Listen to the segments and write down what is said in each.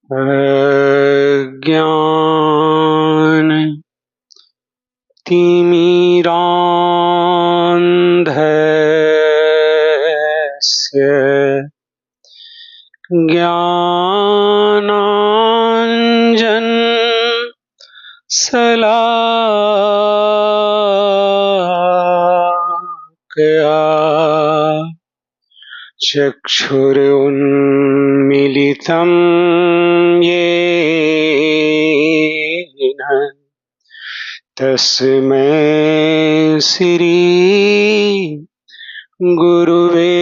अज्ञान तिमिरान्धस्य ज्ञानाञ्जन शलाकया चक्षुरुन्मीलितं येन तस्मै श्री गुरुवे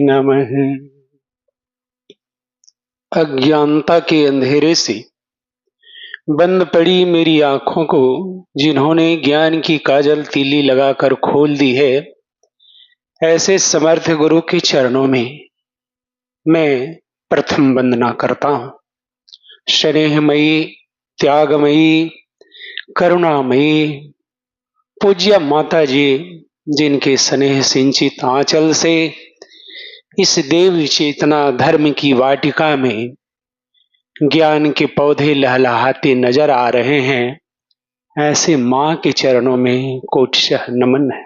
नमः। अज्ञानता के अंधेरे से बंद पड़ी मेरी आंखों को जिन्होंने ज्ञान की काजल तीली लगाकर खोल दी है, ऐसे समर्थ गुरु के चरणों में मैं प्रथम वंदना करता हूँ। स्नेहमयी, त्यागमयी, करुणामयी पूज्य माता जी, जिनके स्नेह सिंचित आंचल से इस देव चेतना धर्म की वाटिका में ज्ञान के पौधे लहलहाते नजर आ रहे हैं, ऐसे मां के चरणों में कोटिशः नमन है।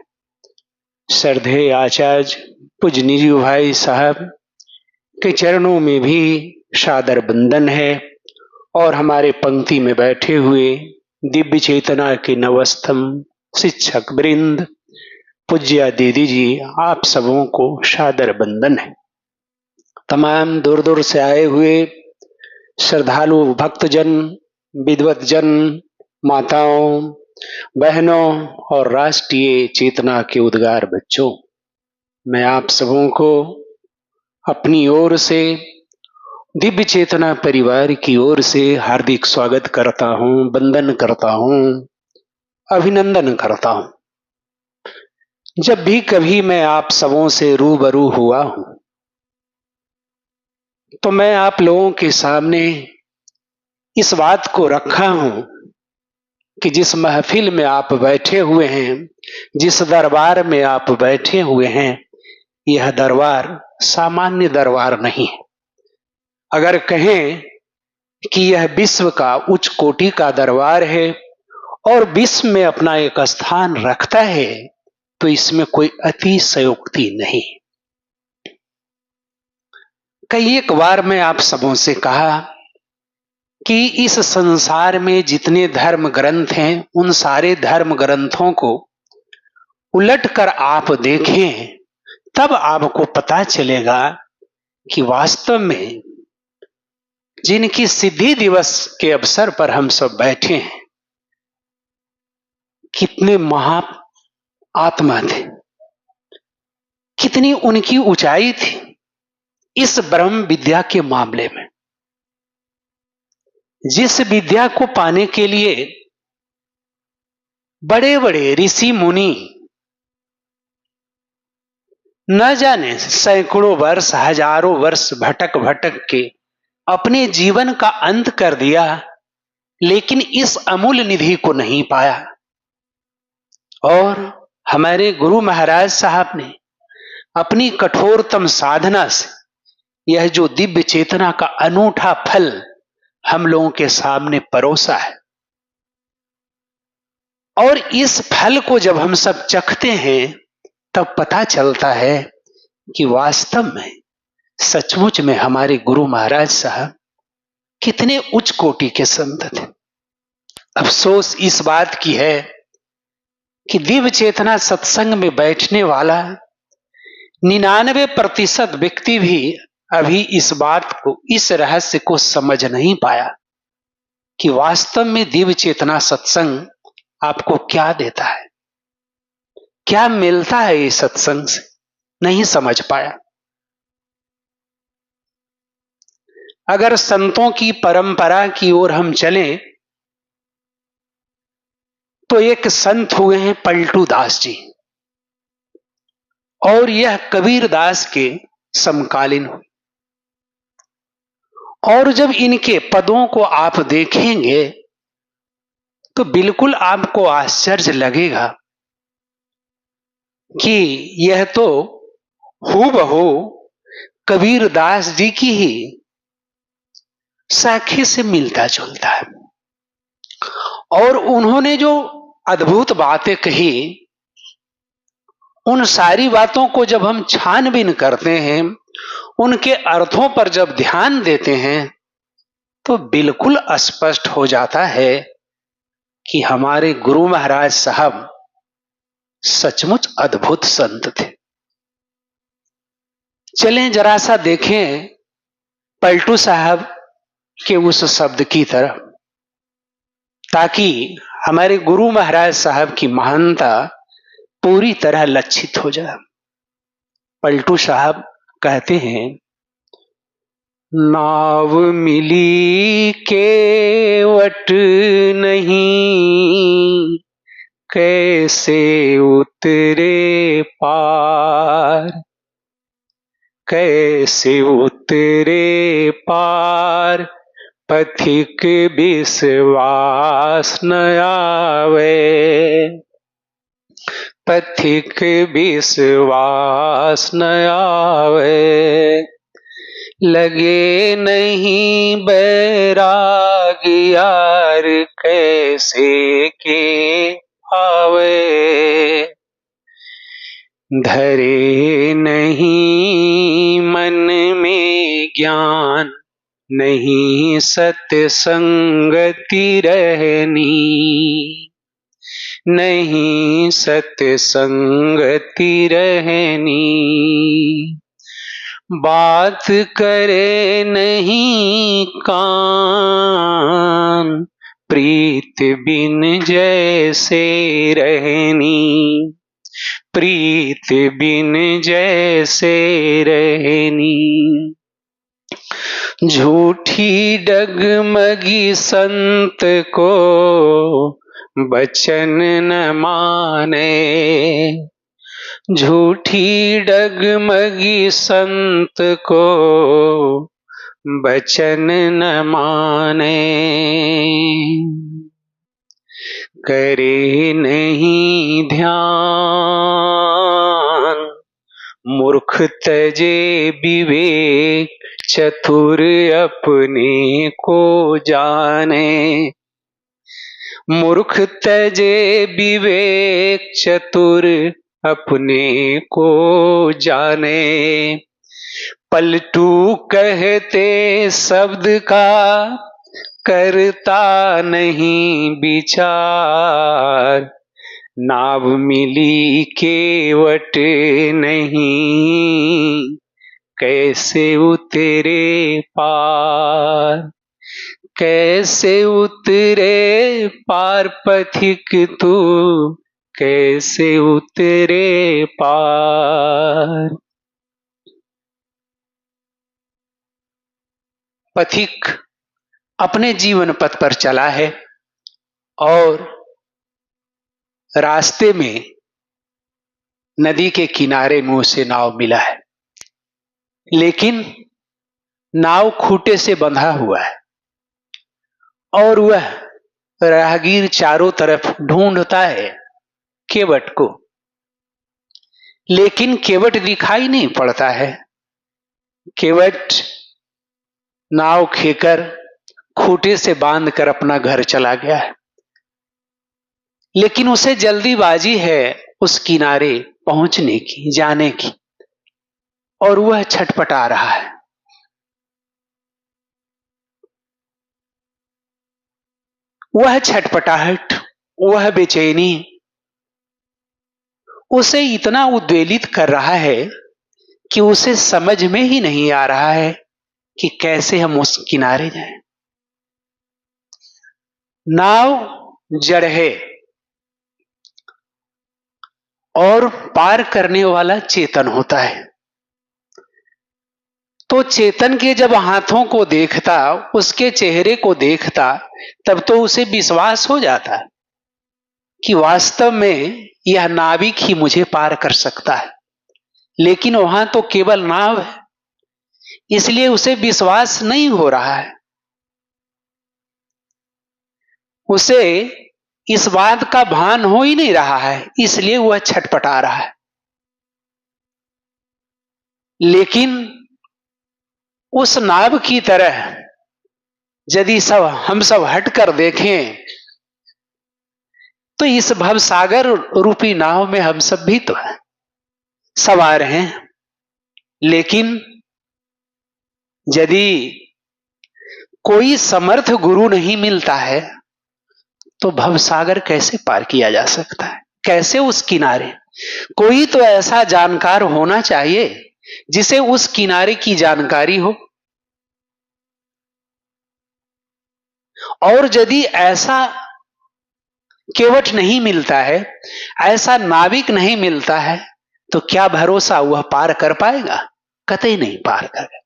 श्रद्धेय आचार्य पूजनीय भाई साहब के चरणों में भी सादर बंदन है और हमारे पंक्ति में बैठे हुए दिव्य चेतना के नवस्तंभ शिक्षक वृंद, पूज्य दीदी जी, आप सबों को सादर बंदन है। तमाम दूर दूर से आए हुए श्रद्धालु भक्तजन, विद्वत जन, माताओं, बहनों और राष्ट्रीय चेतना के उद्गार बच्चों, मैं आप सबों को अपनी ओर से, दिव्य चेतना परिवार की ओर से हार्दिक स्वागत करता हूं, वंदन करता हूं, अभिनंदन करता हूं। जब भी कभी मैं आप सबों से रूबरू हुआ हूं तो मैं आप लोगों के सामने इस बात को रखा हूं कि जिस महफिल में आप बैठे हुए हैं, जिस दरबार में आप बैठे हुए हैं, यह दरबार सामान्य दरबार नहीं है। अगर कहें कि यह विश्व का उच्च कोटि का दरबार है और विश्व में अपना एक स्थान रखता है, तो इसमें कोई अतिशयोक्ति नहीं। कई एक बार मैं आप सबों से कहा कि इस संसार में जितने धर्म ग्रंथ हैं, उन सारे धर्म ग्रंथों को उलटकर आप देखें, तब आपको पता चलेगा कि वास्तव में जिनकी सिद्धि दिवस के अवसर पर हम सब बैठे हैं, कितने महा आत्मा थे, कितनी उनकी ऊंचाई थी इस ब्रह्म विद्या के मामले में। जिस विद्या को पाने के लिए बड़े बड़े ऋषि मुनि न जाने सैकड़ों वर्ष, हजारों वर्ष भटक भटक के अपने जीवन का अंत कर दिया, लेकिन इस अमूल्य निधि को नहीं पाया। और हमारे गुरु महाराज साहब ने अपनी कठोरतम साधना से यह जो दिव्य चेतना का अनूठा फल हम लोगों के सामने परोसा है, और इस फल को जब हम सब चखते हैं तब पता चलता है कि वास्तव में सचमुच में हमारे गुरु महाराज साहब कितने उच्च कोटि के संत थे। अफसोस इस बात की है कि दिव्य चेतना सत्संग में बैठने वाला 99% व्यक्ति भी अभी इस बात को, इस रहस्य को समझ नहीं पाया कि वास्तव में दिव्य चेतना सत्संग आपको क्या देता है, क्या मिलता है इस सत्संग से, नहीं समझ पाया। अगर संतों की परंपरा की ओर हम चलें तो एक संत हुए हैं पलटू दास जी, और यह कबीर दास के समकालीन हुए। और जब इनके पदों को आप देखेंगे तो बिल्कुल आपको आश्चर्य लगेगा कि यह तो हूबहू कबीर दास जी की ही साखे से मिलता जुलता है। और उन्होंने जो अद्भुत बातें कही, उन सारी बातों को जब हम छानबीन करते हैं, उनके अर्थों पर जब ध्यान देते हैं, तो बिल्कुल स्पष्ट हो जाता है कि हमारे गुरु महाराज साहब सचमुच अद्भुत संत थे। चलें जरा सा देखें पलटू साहब के उस शब्द की तरफ, ताकि हमारे गुरु महाराज साहब की महानता पूरी तरह लक्षित हो जाए। पलटू साहब कहते हैं, नाव मिली केवट नहीं, कैसे उतरे पार, कैसे उतरे पार, पथिक विश्वास न आवे, पथिक विश्वास न आवे, लगे नहीं बैराग यार, कैसे के आवे, धरे नहीं मन में ज्ञान, नहीं सत्संगति रहनी, नहीं सत्संगति रहनी, बात करे नहीं कान, प्रीत बिन जैसे रहनी, प्रीत बिन जैसे रहनी, झूठी डगमगी संत को बचन न माने, झूठी डगमगी संत को बचन न माने, करे नहीं ध्यान, मूर्ख तजे विवेक, चतुर अपने को जाने, मूर्ख तजे विवेक, चतुर अपने को जाने, पलटू कहते शब्द का करता नहीं विचार, नाव मिली केवट नहीं, कैसे उतरे पार, कैसे उतरे पार, पथिक तू कैसे उतरे पार। पथिक अपने जीवन पथ पर चला है और रास्ते में नदी के किनारे में उसे नाव मिला है, लेकिन नाव खूंटे से बंधा हुआ है और वह राहगीर चारों तरफ ढूंढता है केवट को, लेकिन केवट दिखाई नहीं पड़ता है। केवट नाव खेकर खूंटे से बांधकर अपना घर चला गया है, लेकिन उसे जल्दीबाजी है उस किनारे पहुंचने की, जाने की, और वह छटपटा रहा है। वह छटपटाहट, वह बेचैनी उसे इतना उद्वेलित कर रहा है कि उसे समझ में ही नहीं आ रहा है कि कैसे हम उस किनारे जाएं। नाव जड़ है और पार करने वाला चेतन होता है, तो चेतन के जब हाथों को देखता, उसके चेहरे को देखता, तब तो उसे विश्वास हो जाता कि वास्तव में यह नाविक ही मुझे पार कर सकता है, लेकिन वहां तो केवल नाव है, इसलिए उसे विश्वास नहीं हो रहा है। उसे इस बात का भान हो ही नहीं रहा है, इसलिए वह छटपटा रहा है। लेकिन उस नाव की तरह यदि हम सब हट कर देखें तो इस भव सागर रूपी नाव में हम सब भी तो है, सवार हैं। लेकिन यदि कोई समर्थ गुरु नहीं मिलता है तो भव सागर कैसे पार किया जा सकता है? कैसे उस किनारे? कोई तो ऐसा जानकार होना चाहिए जिसे उस किनारे की जानकारी हो। और यदि ऐसा केवट नहीं मिलता है, ऐसा नाविक नहीं मिलता है, तो क्या भरोसा वह पार कर पाएगा? कतई नहीं पार करेगा।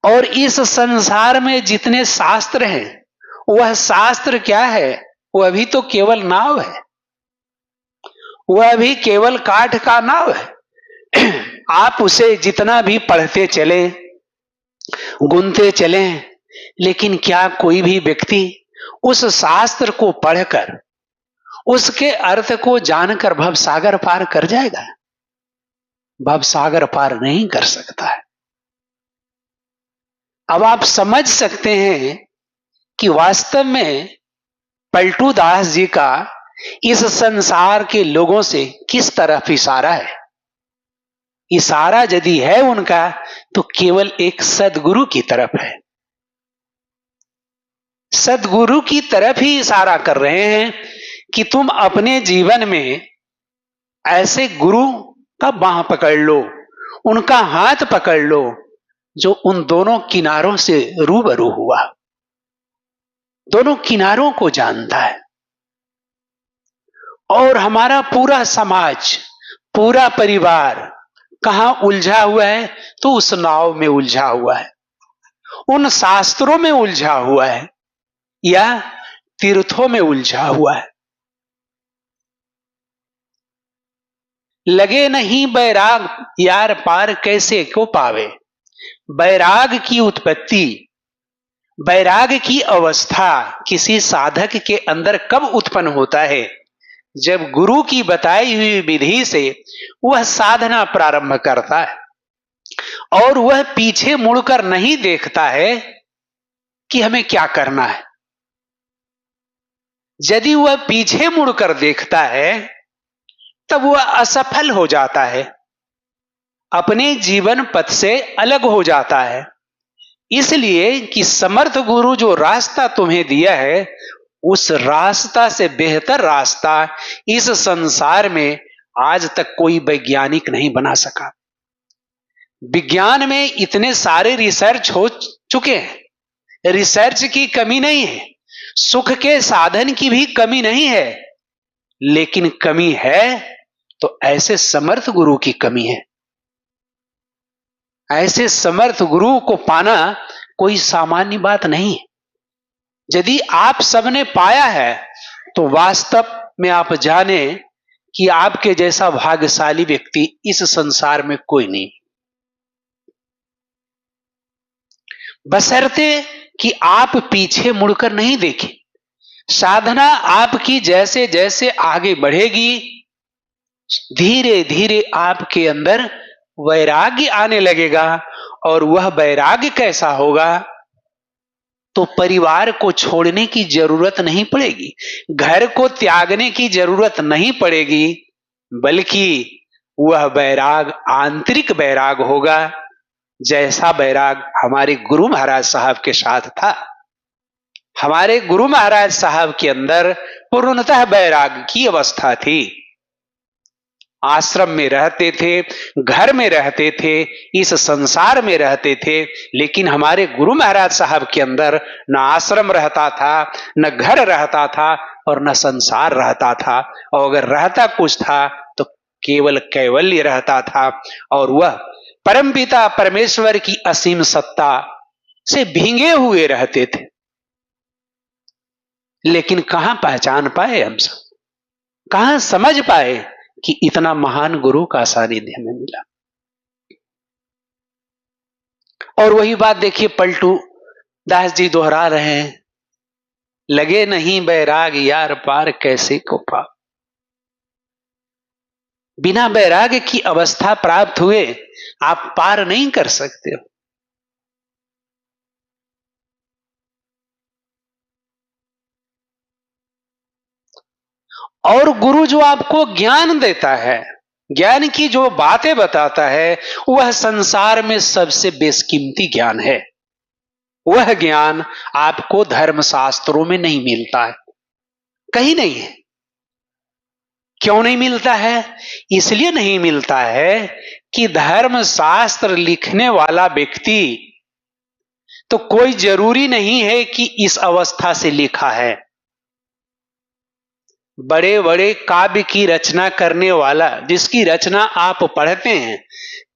और इस संसार में जितने शास्त्र हैं, वह शास्त्र क्या है? वह भी तो केवल नाव है, वह भी केवल काठ का नाव है। आप उसे जितना भी पढ़ते चले, गुनते चले, लेकिन क्या कोई भी व्यक्ति उस शास्त्र को पढ़कर उसके अर्थ को जानकर भव सागर पार कर जाएगा? भव सागर पार नहीं कर सकता है। अब आप समझ सकते हैं कि वास्तव में पलटू दास जी का इस संसार के लोगों से किस तरफ इशारा है। इशारा यदि है उनका तो केवल एक सदगुरु की तरफ है। सदगुरु की तरफ ही इशारा कर रहे हैं कि तुम अपने जीवन में ऐसे गुरु का बांह पकड़ लो, उनका हाथ पकड़ लो जो उन दोनों किनारों से रूबरू हुआ, दोनों किनारों को जानता है। और हमारा पूरा समाज, पूरा परिवार कहां उलझा हुआ है? तो उस नाव में उलझा हुआ है, उन शास्त्रों में उलझा हुआ है, या तीर्थों में उलझा हुआ है। लगे नहीं बैराग यार पार कैसे को पावे। बैराग की उत्पत्ति, बैराग की अवस्था किसी साधक के अंदर कब उत्पन्न होता है? जब गुरु की बताई हुई विधि से वह साधना प्रारंभ करता है और वह पीछे मुड़कर नहीं देखता है कि हमें क्या करना है। यदि वह पीछे मुड़कर देखता है तब वह असफल हो जाता है, अपने जीवन पथ से अलग हो जाता है। इसलिए कि समर्थ गुरु जो रास्ता तुम्हें दिया है, उस रास्ता से बेहतर रास्ता इस संसार में आज तक कोई वैज्ञानिक नहीं बना सका। विज्ञान में इतने सारे रिसर्च हो चुके हैं, रिसर्च की कमी नहीं है, सुख के साधन की भी कमी नहीं है, लेकिन कमी है तो ऐसे समर्थ गुरु की कमी है। ऐसे समर्थ गुरु को पाना कोई सामान्य बात नहीं है। यदि आप सबने पाया है तो वास्तव में आप जाने कि आपके जैसा भाग्यशाली व्यक्ति इस संसार में कोई नहीं, बशर्ते कि आप पीछे मुड़कर नहीं देखें। साधना आपकी जैसे जैसे आगे बढ़ेगी, धीरे धीरे आपके अंदर वैराग्य आने लगेगा। और वह वैराग्य कैसा होगा? तो परिवार को छोड़ने की जरूरत नहीं पड़ेगी, घर को त्यागने की जरूरत नहीं पड़ेगी, बल्कि वह वैराग आंतरिक वैराग होगा, जैसा वैराग हमारे गुरु महाराज साहब के साथ था। हमारे गुरु महाराज साहब के अंदर पूर्णतः वैराग की अवस्था थी। आश्रम में रहते थे, घर में रहते थे, इस संसार में रहते थे, लेकिन हमारे गुरु महाराज साहब के अंदर न आश्रम रहता था, न घर रहता था, और न संसार रहता था। और अगर रहता कुछ था तो केवल कैवल्य रहता था, और वह परमपिता परमेश्वर की असीम सत्ता से भींगे हुए रहते थे। लेकिन कहां पहचान पाए हम सब, कहां समझ पाए कि इतना महान गुरु का सानिध्य हमें मिला। और वही बात देखिए पलटू दास जी दोहरा रहे हैं, लगे नहीं बैराग यार पार कैसे को पा। बिना बैराग की अवस्था प्राप्त हुए आप पार नहीं कर सकते हो। और गुरु जो आपको ज्ञान देता है, ज्ञान की जो बातें बताता है, वह संसार में सबसे बेशकीमती ज्ञान है। वह ज्ञान आपको धर्म शास्त्रों में नहीं मिलता है, कहीं नहीं है। क्यों नहीं मिलता है? इसलिए नहीं मिलता है कि धर्म शास्त्र लिखने वाला व्यक्ति तो कोई जरूरी नहीं है कि इस अवस्था से लिखा है। बड़े बड़े काव्य की रचना करने वाला, जिसकी रचना आप पढ़ते हैं,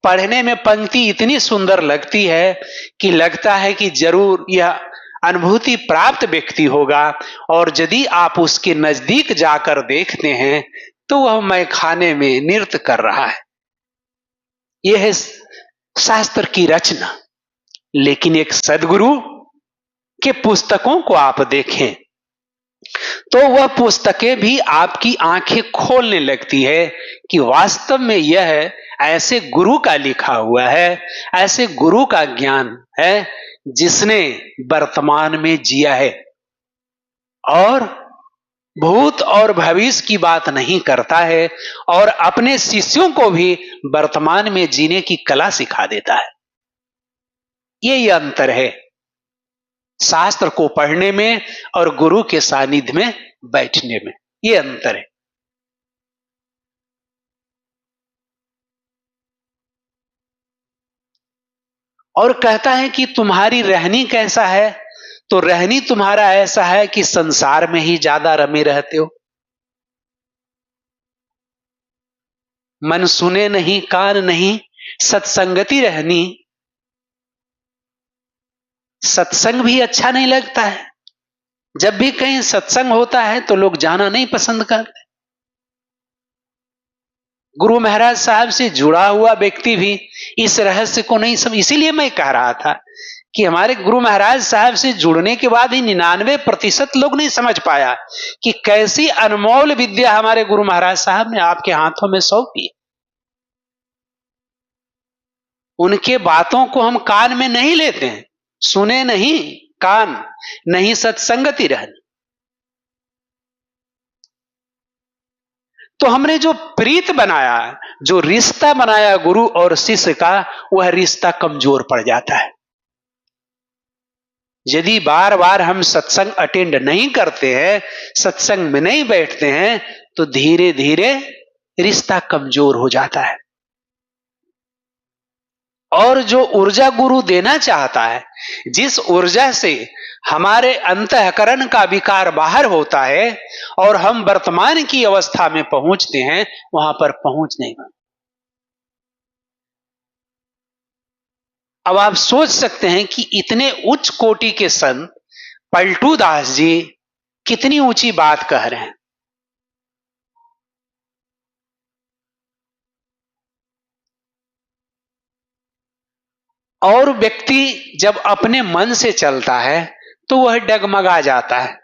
पढ़ने में पंक्ति इतनी सुंदर लगती है कि लगता है कि जरूर यह अनुभूति प्राप्त व्यक्ति होगा, और यदि आप उसके नजदीक जाकर देखते हैं तो वह मैखाने में नृत्य कर रहा है। यह है शास्त्र की रचना। लेकिन एक सद्गुरु के पुस्तकों को आप देखें तो वह पुस्तकें भी आपकी आंखें खोलने लगती है कि वास्तव में यह ऐसे गुरु का लिखा हुआ है, ऐसे गुरु का ज्ञान है जिसने वर्तमान में जिया है और भूत और भविष्य की बात नहीं करता है, और अपने शिष्यों को भी वर्तमान में जीने की कला सिखा देता है। यही अंतर है शास्त्र को पढ़ने में और गुरु के सानिध्य में बैठने में, ये अंतर है। और कहता है कि तुम्हारी रहनी कैसा है, तो रहनी तुम्हारा ऐसा है कि संसार में ही ज्यादा रमे रहते हो। मन सुने नहीं, कान नहीं, सत्संगति रहनी। सत्संग भी अच्छा नहीं लगता है। जब भी कहीं सत्संग होता है तो लोग जाना नहीं पसंद करते। गुरु महाराज साहब से जुड़ा हुआ व्यक्ति भी इस रहस्य को नहीं समझ। इसीलिए मैं कह रहा था कि हमारे गुरु महाराज साहब से जुड़ने के बाद ही 99% लोग नहीं समझ पाया कि कैसी अनमोल विद्या हमारे गुरु महाराज साहब ने आपके हाथों में सौंपी। उनके बातों को हम कान में नहीं लेते हैं, सुने नहीं, कान नहीं, सत्संगति रहनी। तो हमने जो प्रीत बनाया, जो रिश्ता बनाया गुरु और शिष्य का, वह रिश्ता कमजोर पड़ जाता है। यदि बार बार हम सत्संग अटेंड नहीं करते हैं, सत्संग में नहीं बैठते हैं, तो धीरे धीरे रिश्ता कमजोर हो जाता है। और जो ऊर्जा गुरु देना चाहता है, जिस ऊर्जा से हमारे अंतःकरण का विकार बाहर होता है और हम वर्तमान की अवस्था में पहुंचते हैं, वहां पर पहुंच नहीं पाते। अब आप सोच सकते हैं कि इतने उच्च कोटि के संत पलटू दास जी कितनी ऊंची बात कह रहे हैं। और व्यक्ति जब अपने मन से चलता है तो वह डगमगा जाता है।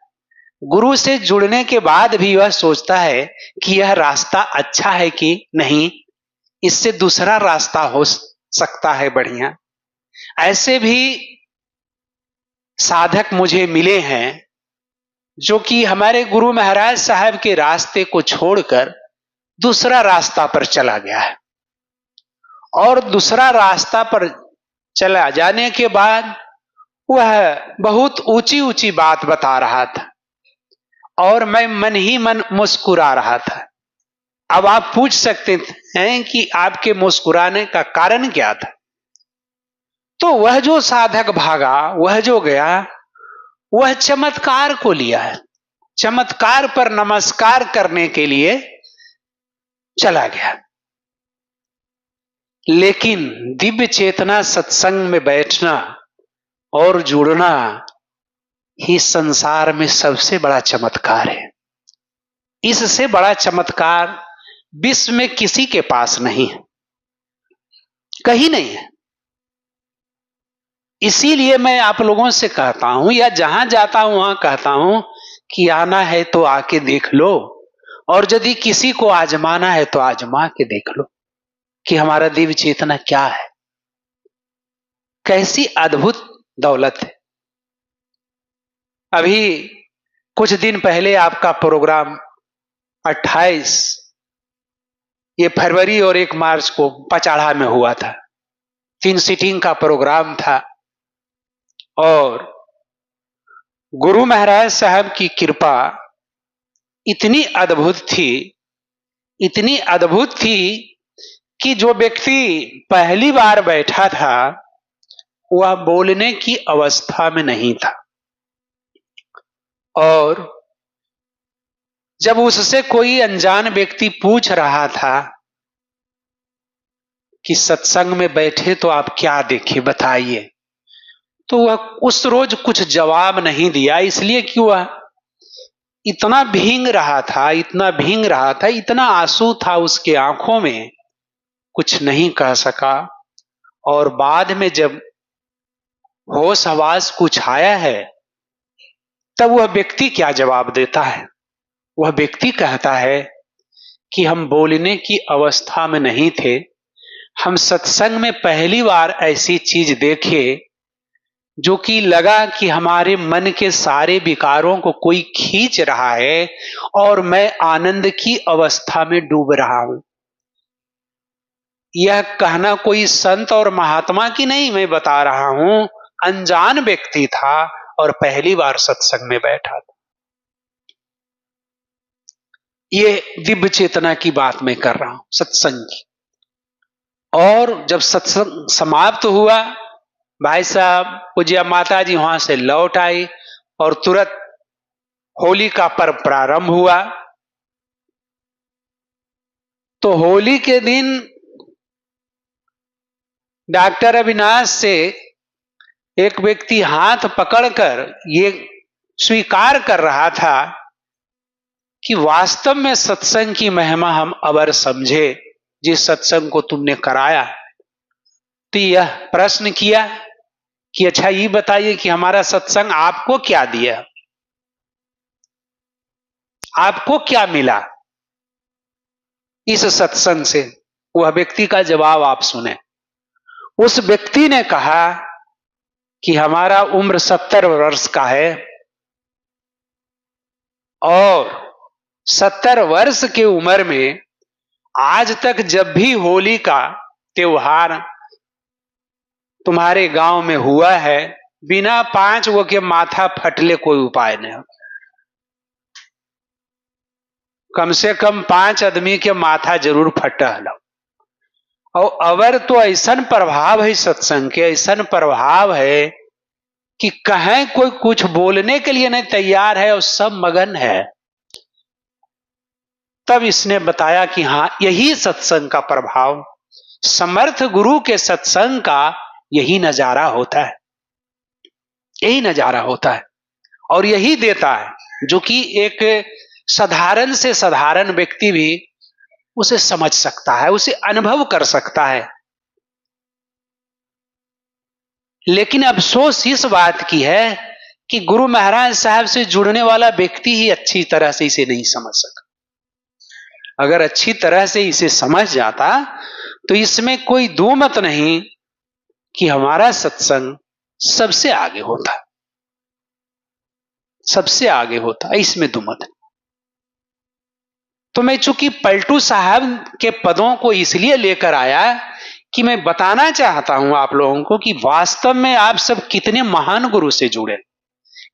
गुरु से जुड़ने के बाद भी वह सोचता है कि यह रास्ता अच्छा है कि नहीं, इससे दूसरा रास्ता हो सकता है बढ़िया। ऐसे भी साधक मुझे मिले हैं जो कि हमारे गुरु महाराज साहब के रास्ते को छोड़कर दूसरा रास्ता पर चला गया है, और दूसरा रास्ता पर चला जाने के बाद वह बहुत ऊंची ऊंची बात बता रहा था और मैं मन ही मन मुस्कुरा रहा था। अब आप पूछ सकते हैं कि आपके मुस्कुराने का कारण क्या था? तो वह जो साधक भागा, वह जो गया, वह चमत्कार को लिया है। चमत्कार पर नमस्कार करने के लिए चला गया। लेकिन दिव्य चेतना सत्संग में बैठना और जुड़ना ही संसार में सबसे बड़ा चमत्कार है। इससे बड़ा चमत्कार विश्व में किसी के पास नहीं है, कहीं नहीं है। इसीलिए मैं आप लोगों से कहता हूं, या जहां जाता हूं वहां कहता हूं कि आना है तो आके देख लो, और यदि किसी को आजमाना है तो आजमा के देख लो कि हमारा दिव्य चेतना क्या है, कैसी अद्भुत दौलत है। अभी कुछ दिन पहले आपका प्रोग्राम 28 ये फरवरी और 1 मार्च को पचाड़ा में हुआ था। 3 सीटिंग का प्रोग्राम था और गुरु महाराज साहब की कृपा इतनी अद्भुत थी कि जो व्यक्ति पहली बार बैठा था वह बोलने की अवस्था में नहीं था और जब उससे कोई अनजान व्यक्ति पूछ रहा था कि सत्संग में बैठे तो आप क्या देखे बताइए, तो वह उस रोज कुछ जवाब नहीं दिया, इसलिए कि वह इतना भींग रहा था, इतना आंसू था उसके आंखों में, कुछ नहीं कह सका। और बाद में जब होश हवास कुछ आया है तब वह व्यक्ति क्या जवाब देता है। वह व्यक्ति कहता है कि हम बोलने की अवस्था में नहीं थे, हम सत्संग में पहली बार ऐसी चीज देखे जो कि लगा कि हमारे मन के सारे विकारों को कोई खींच रहा है और मैं आनंद की अवस्था में डूब रहा हूं। यह कहना कोई संत और महात्मा की नहीं, मैं बता रहा हूं, अनजान व्यक्ति था और पहली बार सत्संग में बैठा था। ये दिव्य चेतना की बात मैं कर रहा हूं, सत्संग की। और जब सत्संग समाप्त हुआ, भाई साहब पूज्य माता जी वहां से लौट आई और तुरंत होली का पर्व प्रारंभ हुआ। तो होली के दिन डॉक्टर अविनाश से एक व्यक्ति हाथ पकड़कर ये स्वीकार कर रहा था कि वास्तव में सत्संग की महिमा हम अवर समझे जिस सत्संग को तुमने कराया। तो यह प्रश्न किया कि अच्छा ये बताइए कि हमारा सत्संग आपको क्या दिया, आपको क्या मिला इस सत्संग से। वह व्यक्ति का जवाब आप सुने। उस व्यक्ति ने कहा कि हमारा उम्र 70 वर्ष का है और 70 वर्ष की उम्र में आज तक जब भी होली का त्योहार तुम्हारे गांव में हुआ है, बिना 5 वो के माथा फटले कोई उपाय नहीं हो। कम से कम 5 आदमी के माथा जरूर फटल। और अवर तो ऐसा प्रभाव है सत्संग के, ऐसा प्रभाव है कि कहीं कोई कुछ बोलने के लिए नहीं तैयार है और सब मगन है। तब इसने बताया कि हां यही सत्संग का प्रभाव, समर्थ गुरु के सत्संग का यही नजारा होता है, यही नजारा होता है और यही देता है जो कि एक साधारण से साधारण व्यक्ति भी उसे समझ सकता है, उसे अनुभव कर सकता है। लेकिन अफसोस इस बात की है कि गुरु महाराज साहब से जुड़ने वाला व्यक्ति ही अच्छी तरह से इसे नहीं समझ सका। अगर अच्छी तरह से इसे समझ जाता तो इसमें कोई दो मत नहीं कि हमारा सत्संग सबसे आगे होता, सबसे आगे होता, इसमें दो मत। तो मैं चूंकि पलटू साहब के पदों को इसलिए लेकर आया कि मैं बताना चाहता हूं आप लोगों को कि वास्तव में आप सब कितने महान गुरु से जुड़े,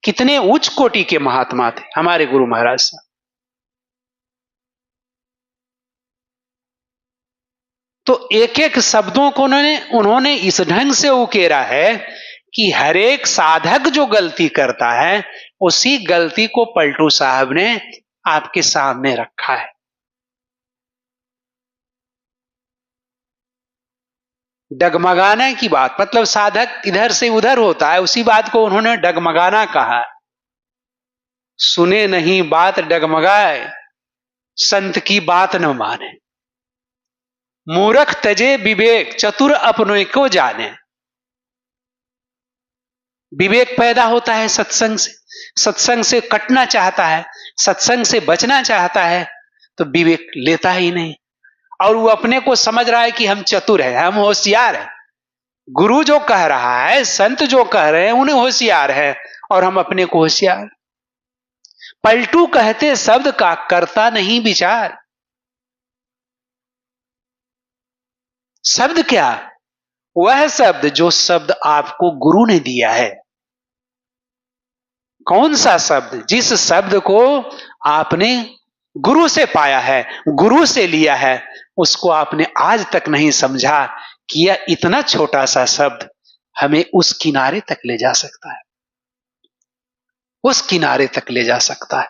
कितने उच्च कोटि के महात्मा थे हमारे गुरु महाराज साहब। तो एक एक शब्दों को उन्होंने इस ढंग से उकेरा है कि हर एक साधक जो गलती करता है उसी गलती को पलटू साहब ने आपके सामने रखा है। डगमगाने की बात, मतलब साधक इधर से उधर होता है, उसी बात को उन्होंने डगमगाना कहा। सुने नहीं बात डगमगाए, संत की बात न माने, मूर्ख तजे विवेक, चतुर अपनों को जाने। विवेक पैदा होता है सत्संग से, सत्संग से कटना चाहता है, सत्संग से बचना चाहता है तो विवेक लेता ही नहीं और वो अपने को समझ रहा है कि हम चतुर हैं, हम होशियार हैं। गुरु जो कह रहा है, संत जो कह रहे हैं उन्हें होशियार है और हम अपने को होशियार। पलटू कहते शब्द का करता नहीं विचार। शब्द क्या? वह शब्द जो शब्द आपको गुरु ने दिया है। कौन सा शब्द? जिस शब्द को आपने गुरु से पाया है, गुरु से लिया है, उसको आपने आज तक नहीं समझा कि यह इतना छोटा सा शब्द हमें उस किनारे तक ले जा सकता है, उस किनारे तक ले जा सकता है।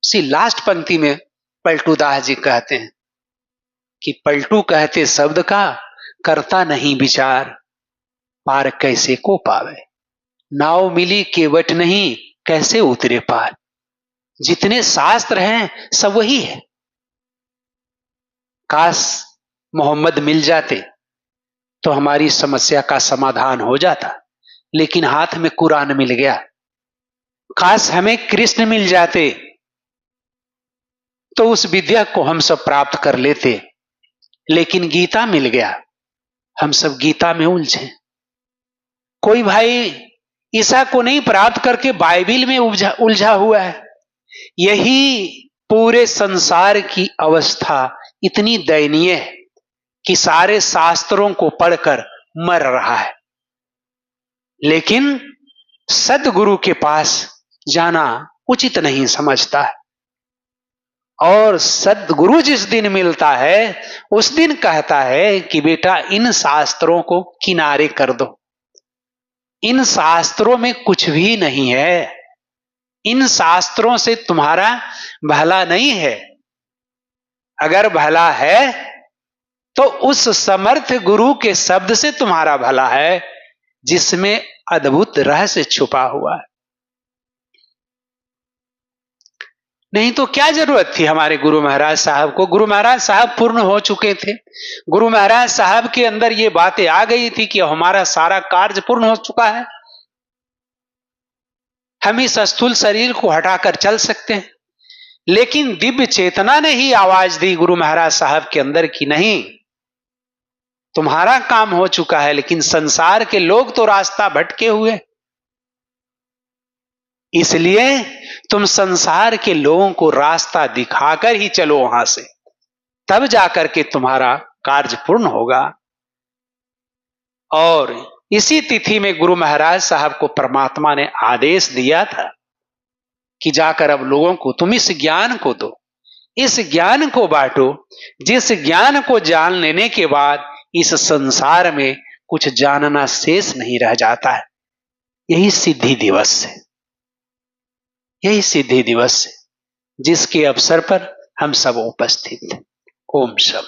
उसी लास्ट पंक्ति में पलटू दास जी कहते हैं कि पलटू कहते शब्द का करता नहीं विचार, पार कैसे को पावे। नाव मिली केवट नहीं, कैसे उतरे पार। जितने शास्त्र हैं सब वही है। काश मोहम्मद मिल जाते तो हमारी समस्या का समाधान हो जाता, लेकिन हाथ में कुरान मिल गया। काश हमें कृष्ण मिल जाते तो उस विद्या को हम सब प्राप्त कर लेते, लेकिन गीता मिल गया, हम सब गीता में उलझे। कोई भाई ईसा को नहीं प्राप्त करके बाइबिल में उलझा हुआ है। यही पूरे संसार की अवस्था इतनी दयनीय है कि सारे शास्त्रों को पढ़कर मर रहा है, लेकिन सद्गुरु के पास जाना उचित नहीं समझता है। और सद्गुरु जिस दिन मिलता है उस दिन कहता है कि बेटा इन शास्त्रों को किनारे कर दो, इन शास्त्रों में कुछ भी नहीं है, इन शास्त्रों से तुम्हारा भला नहीं है। अगर भला है तो उस समर्थ गुरु के शब्द से तुम्हारा भला है, जिसमें अद्भुत रहस्य छुपा हुआ है। नहीं तो क्या जरूरत थी हमारे गुरु महाराज साहब को। गुरु महाराज साहब पूर्ण हो चुके थे। गुरु महाराज साहब के अंदर ये बातें आ गई थी कि हमारा सारा कार्य पूर्ण हो चुका है, हम इस स्थूल शरीर को हटाकर चल सकते हैं। लेकिन दिव्य चेतना ने ही आवाज दी गुरु महाराज साहब के अंदर कि नहीं, तुम्हारा काम हो चुका है, लेकिन संसार के लोग तो रास्ता भटके हुए, इसलिए तुम संसार के लोगों को रास्ता दिखाकर ही चलो वहां से, तब जाकर के तुम्हारा कार्य पूर्ण होगा। और इसी तिथि में गुरु महाराज साहब को परमात्मा ने आदेश दिया था कि जाकर अब लोगों को तुम इस ज्ञान को दो, इस ज्ञान को बांटो, जिस ज्ञान को जान लेने के बाद इस संसार में कुछ जानना शेष नहीं रह जाता है। यही सिद्धि दिवस है, यही सिद्धि दिवस है जिसके अवसर पर हम सब उपस्थित हैं। ओम शम।